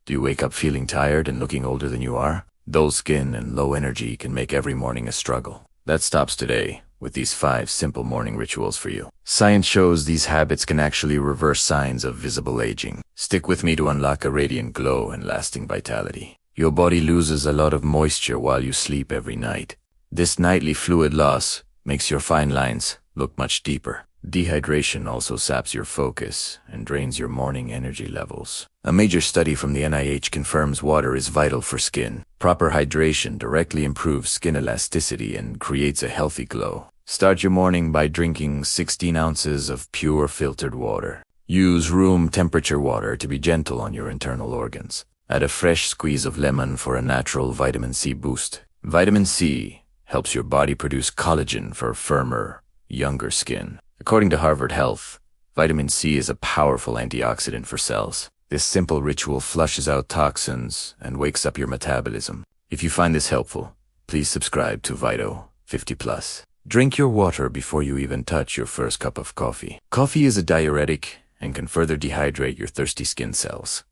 Do you wake up feeling tired and looking older than you are? Dull skin and low energy can make every morning a struggle. That stops today with these 5 simple morning rituals for you. Science shows these habits can actually reverse signs of visible aging. Stick with me to unlock a radiant glow and lasting vitality. Your body loses a lot of moisture while you sleep every night. This nightly fluid loss makes your fine lines look much deeper. Dehydration also saps your focus and drains your morning energy levels. A major study from the NIH confirms water is vital for skin. Proper hydration directly improves skin elasticity and creates a healthy glow. Start your morning by drinking 16 ounces of pure filtered water. Use room temperature water to be gentle on your internal organs. Add a fresh squeeze of lemon for a natural vitamin C boost. Vitamin C helps your body produce collagen for firmer, younger skin. According to Harvard Health, vitamin C is a powerful antioxidant for cells. This simple ritual flushes out toxins and wakes up your metabolism. If you find this helpful, please subscribe to Vito 50+. Drink your water before you even touch your first cup of coffee. Coffee is a diuretic and can further dehydrate your thirsty skin cells.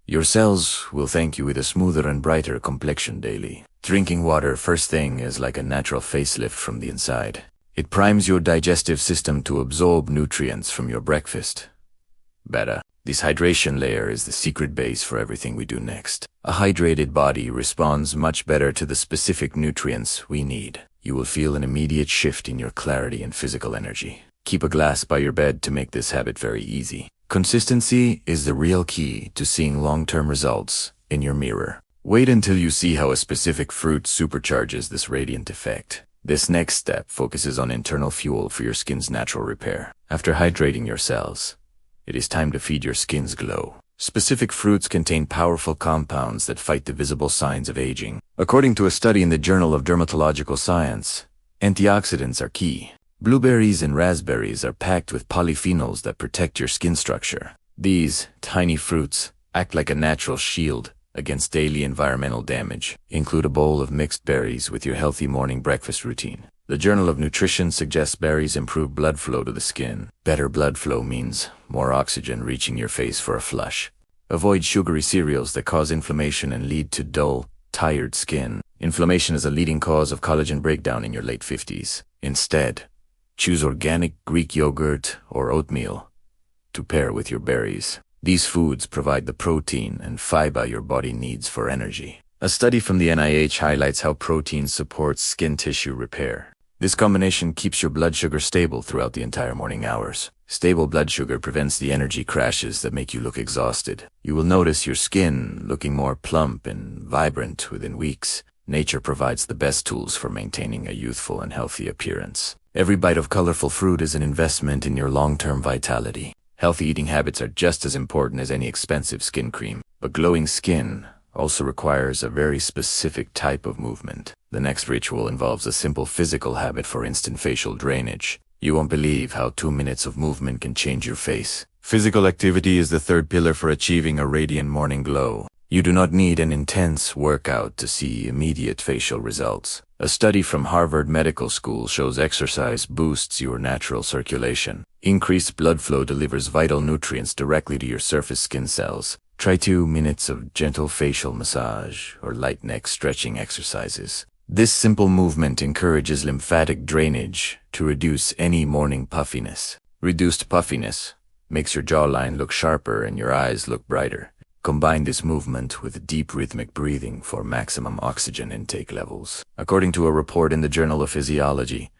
Your cells will thank you with a smoother and brighter complexion daily. Drinking water first thing is like a natural facelift from the inside. It primes your digestive system to absorb nutrients from your breakfast. Better. This hydration layer is the secret base for everything we do next. A hydrated body responds much better to the specific nutrients we need. You will feel an immediate shift in your clarity and physical energy. Keep a glass by your bed to make this habit very easy. Consistency is the real key to seeing long-term results in your mirror. Wait until you see how a specific fruit supercharges this radiant effect. This next step focuses on internal fuel for your skin's natural repair. After hydrating your cells, it is time to feed your skin's glow. Specific fruits contain powerful compounds that fight the visible signs of aging. According to a study in the Journal of Dermatological Science, antioxidants are key. Blueberries and raspberries are packed with polyphenols that protect your skin structure. These tiny fruits act like a natural shield against daily environmental damage. Include a bowl of mixed berries with your healthy morning breakfast routine. The Journal of Nutrition suggests berries improve blood flow to the skin. Better blood flow means more oxygen reaching your face for a flush. Avoid sugary cereals that cause inflammation and lead to dull, tired skin. Inflammation is a leading cause of collagen breakdown in your late 50s. Instead, choose organic Greek yogurt or oatmeal to pair with your berries. These foods provide the protein and fiber your body needs for energy. A study from the NIH highlights how protein supports skin tissue repair. This combination keeps your blood sugar stable throughout the entire morning hours. Stable blood sugar prevents the energy crashes that make you look exhausted. You will notice your skin looking more plump and vibrant within weeks. Nature provides the best tools for maintaining a youthful and healthy appearance. Every bite of colorful fruit is an investment in your long-term vitality. Healthy eating habits are just as important as any expensive skin cream, but glowing skin also requires a very specific type of movement. The next ritual involves a simple physical habit for instant facial drainage. You won't believe how 2 minutes of movement can change your face. Physical activity is the third pillar for achieving a radiant morning glow. You do not need an intense workout to see immediate facial results. A study from Harvard Medical School shows exercise boosts your natural circulation. Increased blood flow delivers vital nutrients directly to your surface skin cells. Try 2 minutes of gentle facial massage or light neck stretching exercises. This simple movement encourages lymphatic drainage to reduce any morning puffiness. Reduced puffiness makes your jawline look sharper and your eyes look brighter. Combine this movement with deep rhythmic breathing for maximum oxygen intake levels. According to a report in the Journal of Physiology,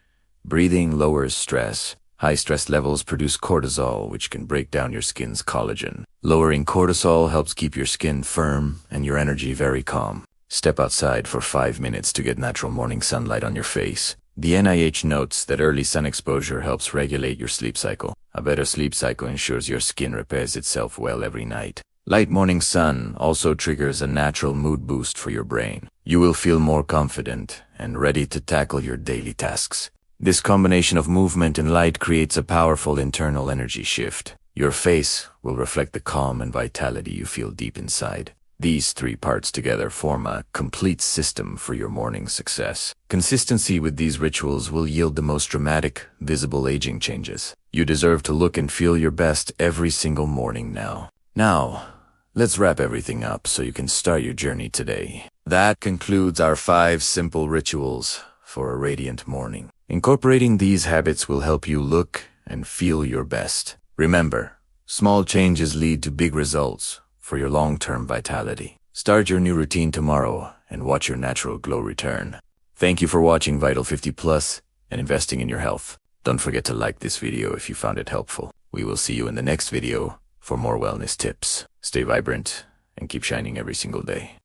breathing lowers stress. High stress levels produce cortisol, which can break down your skin's collagen. Lowering cortisol helps keep your skin firm and your energy very calm. Step outside for 5 minutes to get natural morning sunlight on your face. The NIH notes that early sun exposure helps regulate your sleep cycle. A better sleep cycle ensures your skin repairs itself well every night. Light morning sun also triggers a natural mood boost for your brain. You will feel more confident and ready to tackle your daily tasks. This combination of movement and light creates a powerful internal energy shift. Your face will reflect the calm and vitality you feel deep inside. These 3 parts together form a complete system for your morning success. Consistency with these rituals will yield the most dramatic, visible aging changes. You deserve to look and feel your best every single morning now. Now, let's wrap everything up so you can start your journey today. That concludes our 5 simple rituals for a radiant morning. Incorporating these habits will help you look and feel your best. Remember, small changes lead to big results for your long-term vitality. Start your new routine tomorrow and watch your natural glow return. Thank you for watching Vital 50 Plus and investing in your health. Don't forget to like this video if you found it helpful. We will see you in the next video for more wellness tips. Stay vibrant and keep shining every single day.